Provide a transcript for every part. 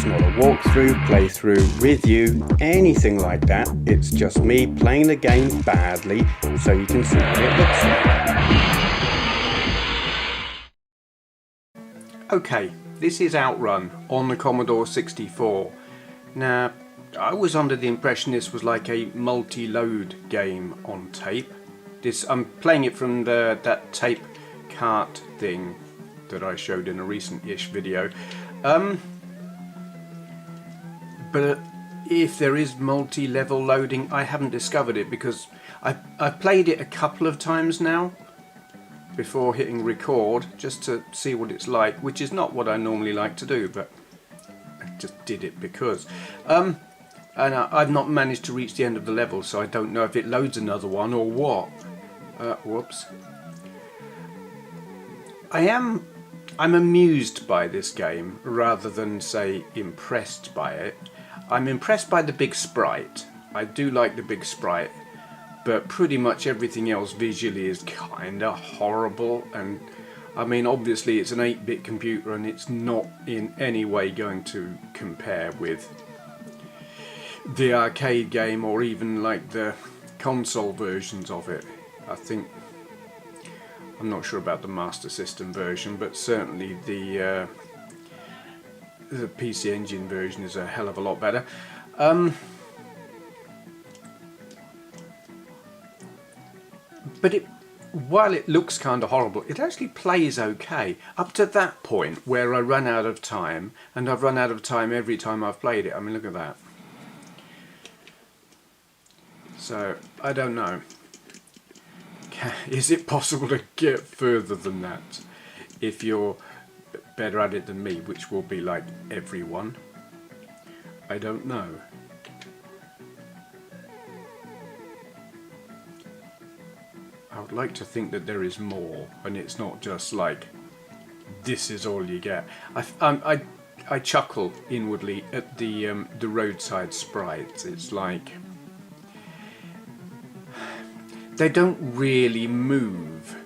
not a walkthrough, playthrough, review, anything like that. It's just me playing the game badly so you can see what it looks like. Okay, this is Outrun on the Commodore 64. Now, I was under the impression this was like a multi-load game on tape. I'm playing it from that tape cart thing that I showed in a recent-ish video. But if there is multi-level loading, I haven't discovered it because I've played it a couple of times now before hitting record just to see what it's like, which is not what I normally like to do, but I just did it because. And I've not managed to reach the end of the level, so I don't know if it loads another one or what. Whoops. I'm amused by this game rather than, say, impressed by it. I'm impressed by the big sprite. I do like the big sprite, but pretty much everything else visually is kinda horrible. And I mean, obviously it's an 8-bit computer and it's not in any way going to compare with the arcade game or even like the console versions of it. I'm not sure about the Master System version, but certainly the PC Engine version is a hell of a lot better. But while it looks kind of horrible, it actually plays okay up to that point where I run out of time, and I've run out of time every time I've played it. I mean, look at that. So I don't know. Is it possible to get further than that if you're better at it than me, which will be like everyone? I don't know. I would like to think that there is more, and it's not just like this is all you get. I chuckle inwardly at the roadside sprites. It's like they don't really move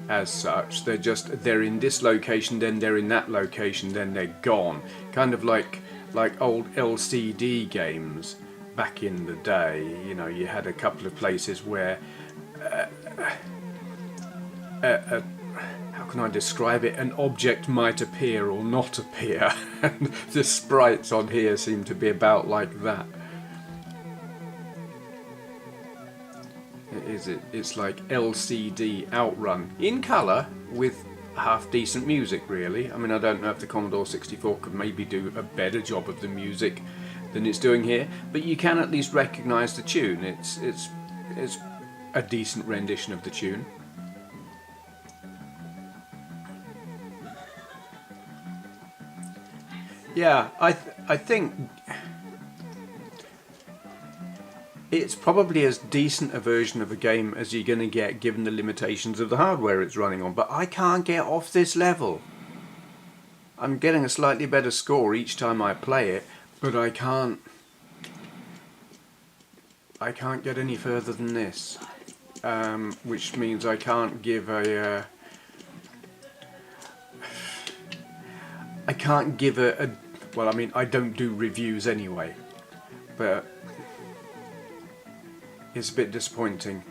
as such. They're in this location, then they're in that location, then they're gone. Kind of like old LCD games back in the day. You know, you had a couple of places where how can I describe it? An object might appear or not appear, and the sprites on here seem to be about like that. It's like LCD Outrun in colour with half decent music, really. I mean, I don't know if the Commodore 64 could maybe do a better job of the music than it's doing here, but you can at least recognise the tune. It's a decent rendition of the tune. Yeah, I think it's probably as decent a version of a game as you're going to get given the limitations of the hardware it's running on, but I can't get off this level. I'm getting a slightly better score each time I play it, but I can't get any further than this, which means I can't give a well, I mean, I don't do reviews anyway, but it's a bit disappointing.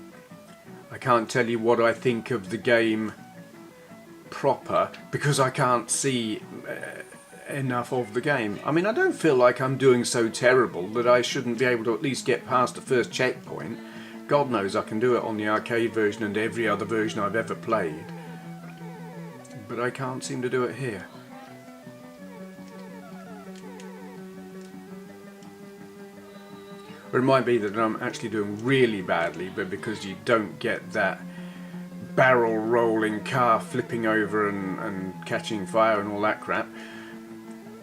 I can't tell you what I think of the game proper because I can't see enough of the game. I mean, I don't feel like I'm doing so terrible that I shouldn't be able to at least get past the first checkpoint. God knows I can do it on the arcade version and every other version I've ever played, but I can't seem to do it here. Or it might be that I'm actually doing really badly, but because you don't get that barrel rolling car flipping over and catching fire and all that crap,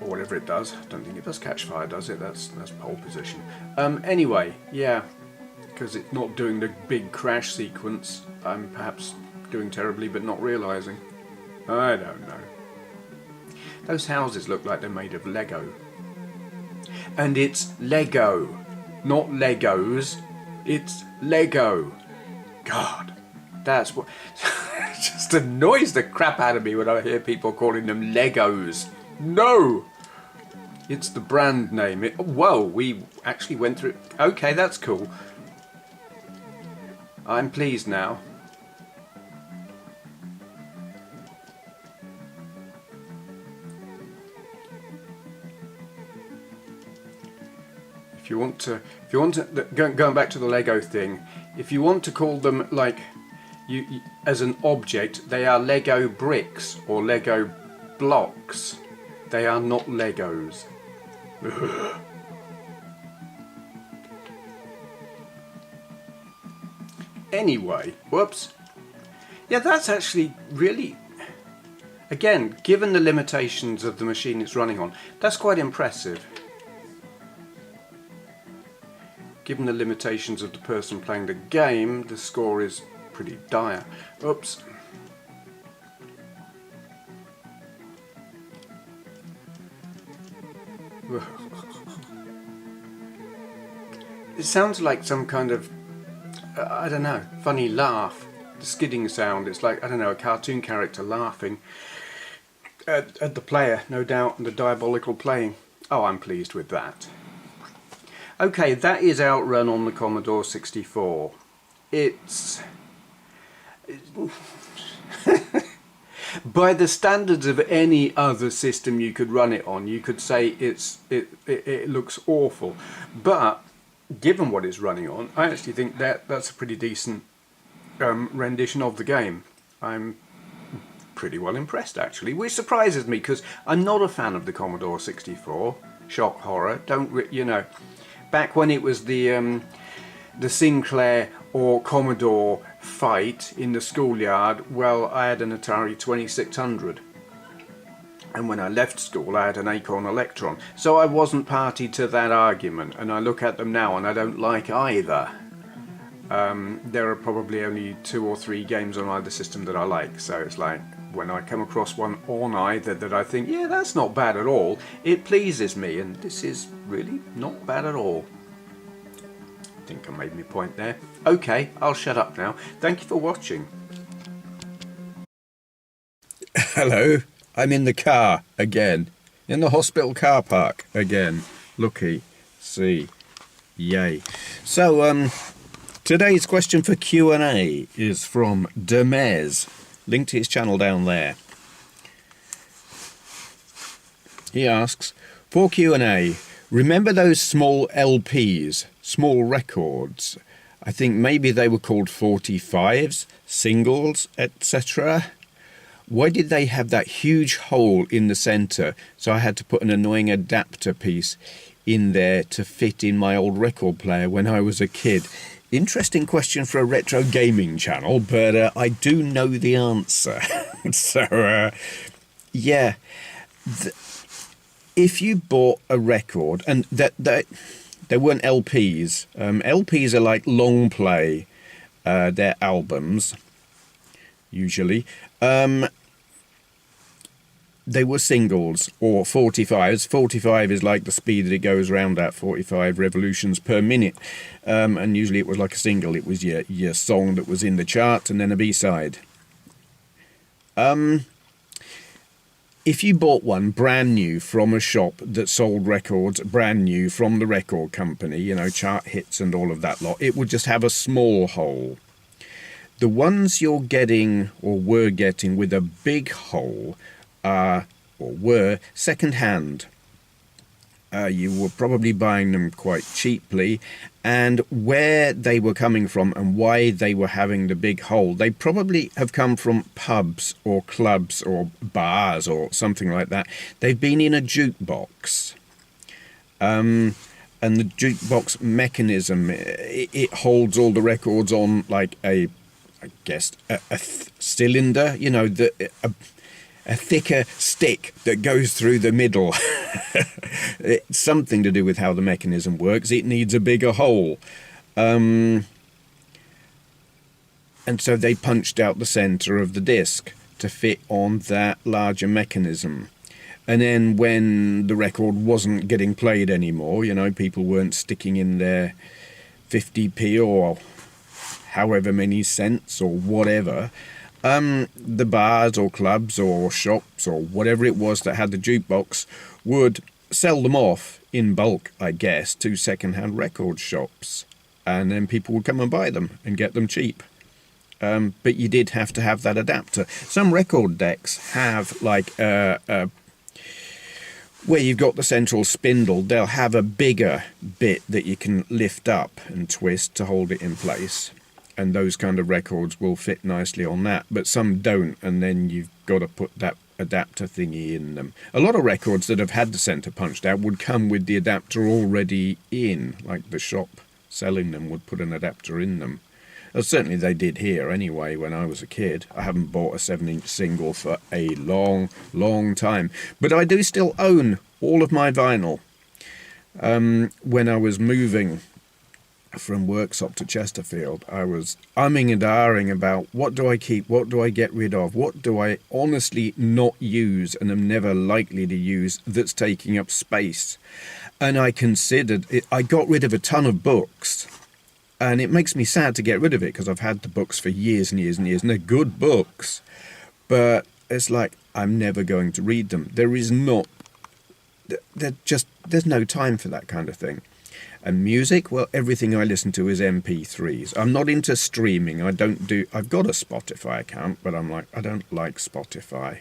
or whatever it does. I don't think it does catch fire, does it? That's pole position. Anyway, yeah, because it's not doing the big crash sequence. I'm perhaps doing terribly but not realising. I don't know. Those houses look like they're made of Lego. And it's Lego. Not Legos, it's Lego. God, that's what it just annoys the crap out of me when I hear people calling them Legos. No! It's the brand name. Whoa, we actually went through. Okay, that's cool. I'm pleased now. If you want to, going back to the Lego thing, if you want to call them like as an object, they are Lego bricks or Lego blocks. They are not Legos. Anyway, whoops. Yeah, that's actually really, again, given the limitations of the machine it's running on, that's quite impressive. Given the limitations of the person playing the game, the score is pretty dire. Oops. It sounds like some kind of, I don't know, funny laugh. The skidding sound, it's like, I don't know, a cartoon character laughing at the player, no doubt, and the diabolical playing. Oh, I'm pleased with that. Okay, that is Outrun on the Commodore 64. It's by the standards of any other system you could run it on, you could say it looks awful. But given what it's running on, I actually think that's a pretty decent rendition of the game. I'm pretty well impressed, actually, which surprises me because I'm not a fan of the Commodore 64. Shock horror. You know, back when it was the Sinclair or Commodore fight in the schoolyard, well, I had an Atari 2600. And when I left school, I had an Acorn Electron. So I wasn't party to that argument. And I look at them now and I don't like either. There are probably only 2 or 3 games on either system that I like. So it's like, when I come across one on either that I think, yeah, that's not bad at all, it pleases me. And this is really not bad at all. I think I made my point there. Okay, I'll shut up now. Thank you for watching. Hello, I'm in the car again. In the hospital car park again. Looky, see, yay. So, today's question for Q&A is from duhmez. Link to his channel down there. He asks, for Q&A, remember those small LPs, small records? I think maybe they were called 45s, singles, etc. Why did they have that huge hole in the centre, so I had to put an annoying adapter piece in there to fit in my old record player when I was a kid? Interesting question for a retro gaming channel, but I do know the answer. So, yeah. If you bought a record, and they weren't LPs. LPs are like long play. They're albums, usually. They were singles or 45s. 45 is like the speed that it goes around at, 45 revolutions per minute. And usually it was like a single. It was your song that was in the chart and then a B-side. If you bought one brand new from a shop that sold records brand new from the record company, you know, chart hits and all of that lot, it would just have a small hole. The ones you're getting or were getting with a big hole are, or were, second-hand. You were probably buying them quite cheaply, and where they were coming from and why they were having the big hole, they probably have come from pubs or clubs or bars or something like that. They've been in a jukebox. And the jukebox mechanism, it holds all the records on like a cylinder, you know, a thicker stick that goes through the middle. It's something to do with how the mechanism works. It needs a bigger hole. And so they punched out the centre of the disc to fit on that larger mechanism. And then when the record wasn't getting played anymore, you know, people weren't sticking in their 50p or however many cents or whatever, the bars or clubs or shops or whatever it was that had the jukebox would sell them off in bulk, I guess, to second-hand record shops, and then people would come and buy them and get them cheap. But you did have to have that adapter. Some record decks have like where you've got the central spindle, they'll have a bigger bit that you can lift up and twist to hold it in place. And those kind of records will fit nicely on that, but some don't, and then you've got to put that adapter thingy in them. A lot of records that have had the centre punched out would come with the adapter already in, like the shop selling them would put an adapter in them. Certainly they did here anyway when I was a kid. I haven't bought a 7-inch single for a long time, but I do still own all of my vinyl. When I was moving from Worksop to Chesterfield, I was umming and ahhing about what do I keep, what do I get rid of, what do I honestly not use and am never likely to use that's taking up space. And I considered it. I got rid of a ton of books, and it makes me sad to get rid of it because I've had the books for years and years and years, and they're good books, but it's like I'm never going to read them. There's no time for that kind of thing. And music, well, everything I listen to is MP3s. I'm not into streaming. I've got a Spotify account, but I don't like Spotify.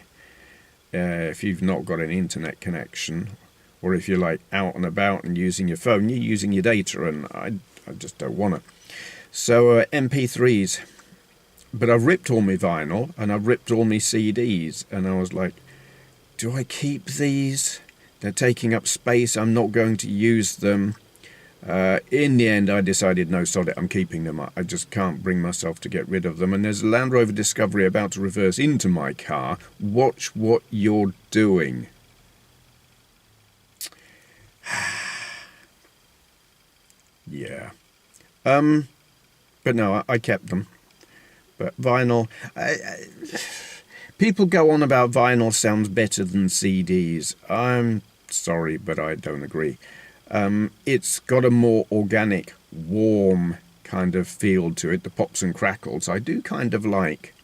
If you've not got an internet connection, or if you're like out and about and using your phone, you're using your data, and I just don't want to. So MP3s. But I've ripped all my vinyl, and I've ripped all my CDs, and I was like, do I keep these? They're taking up space. I'm not going to use them. In the end, I decided, no, sod it, I'm keeping them. I just can't bring myself to get rid of them. And there's a Land Rover Discovery about to reverse into my car. Watch what you're doing. Yeah. But no, I kept them. But vinyl... people go on about vinyl sounds better than CDs. I'm sorry, but I don't agree. It's got a more organic, warm kind of feel to it. The pops and crackles I do kind of like.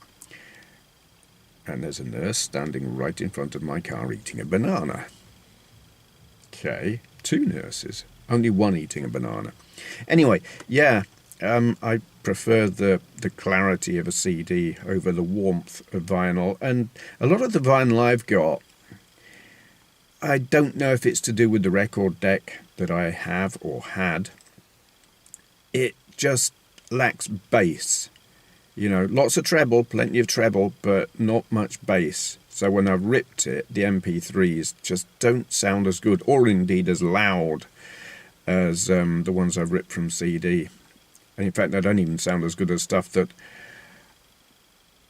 And there's a nurse standing right in front of my car eating a banana. Okay, 2 nurses. Only one eating a banana. Anyway, yeah, I prefer the clarity of a CD over the warmth of vinyl. And a lot of the vinyl I've got, I don't know if it's to do with the record deck that I have or had. It just lacks bass. You know, lots of treble, plenty of treble, but not much bass. So when I've ripped it, the MP3s just don't sound as good, or indeed as loud as the ones I've ripped from CD. And in fact, they don't even sound as good as stuff that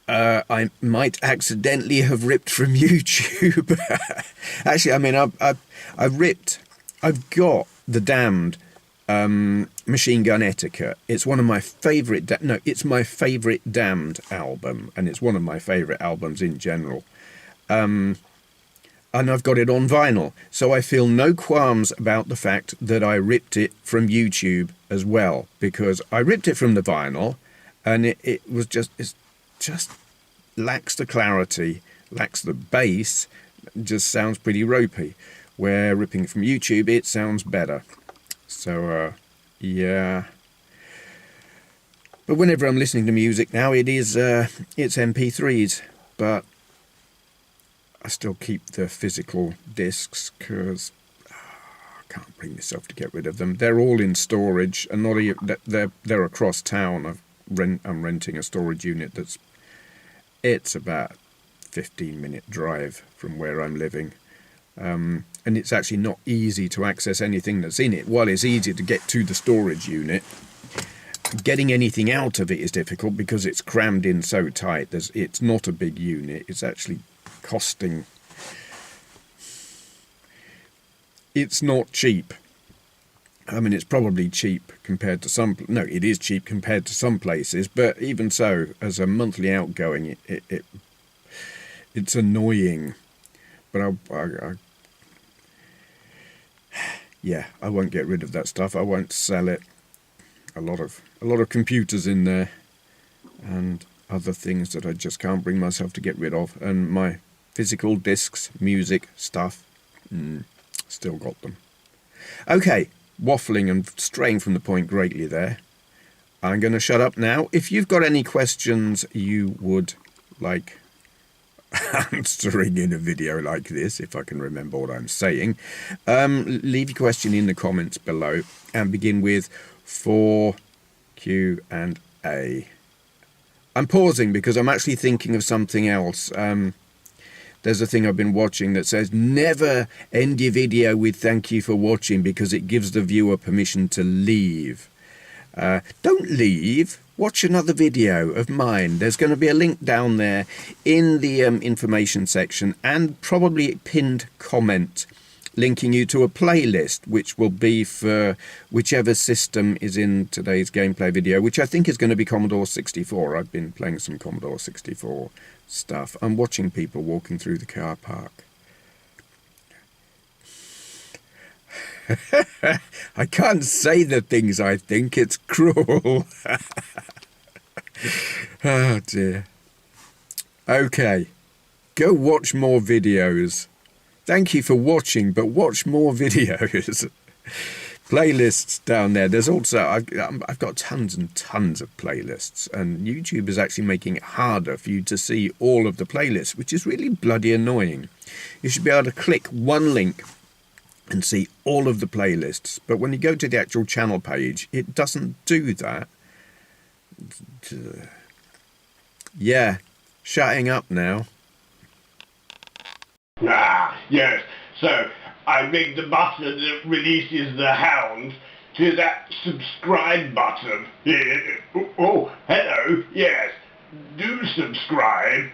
I might accidentally have ripped from YouTube. Actually, I mean, I've got the Damned Machine Gun Etiquette. It's one of my favourite... it's my favourite Damned album, and it's one of my favourite albums in general. And I've got it on vinyl, so I feel no qualms about the fact that I ripped it from YouTube as well, because I ripped it from the vinyl, and it just lacks the clarity, lacks the bass, just sounds pretty ropey. Where ripping from YouTube, it sounds better. So, yeah. But whenever I'm listening to music now, it's MP3s. But I still keep the physical discs because I can't bring myself to get rid of them. They're all in storage, and they're across town. I'm renting a storage unit it's about 15-minute drive from where I'm living. And it's actually not easy to access anything that's in it. While it's easy to get to the storage unit, getting anything out of it is difficult because it's crammed in so tight. It's not a big unit. It's actually costing... It's not cheap. I mean, it's probably cheap compared to some... No, it is cheap compared to some places, but even so, as a monthly outgoing, it's annoying. But I won't get rid of that stuff. I won't sell it. A lot of computers in there, and other things that I just can't bring myself to get rid of. And my physical discs, music stuff, Still got them. Okay, waffling and straying from the point greatly there. I'm going to shut up now. If you've got any questions you would like answering in a video like this, if I can remember what I'm saying, leave your question in the comments below and begin with for Q&A. I'm pausing because I'm actually thinking of something else. There's a thing I've been watching that says never end your video with thank you for watching because it gives the viewer permission to leave. Don't leave. Watch another video of mine. There's going to be a link down there in the information section and probably a pinned comment linking you to a playlist which will be for whichever system is in today's gameplay video, which I think is going to be Commodore 64. I've been playing some Commodore 64 stuff. I'm watching people walking through the car park. I can't say the things I think. It's cruel. Oh dear. Okay. Go watch more videos. Thank you for watching, but watch more videos. Playlists down there. There's also, I've got tons and tons of playlists, and YouTube is actually making it harder for you to see all of the playlists, which is really bloody annoying. You should be able to click one link and see all of the playlists, but when you go to the actual channel page, it doesn't do that. Yeah, shutting up now. Ah, yes. So, I rig the button that releases the hound to that subscribe button. Oh, hello. Yes. Do subscribe.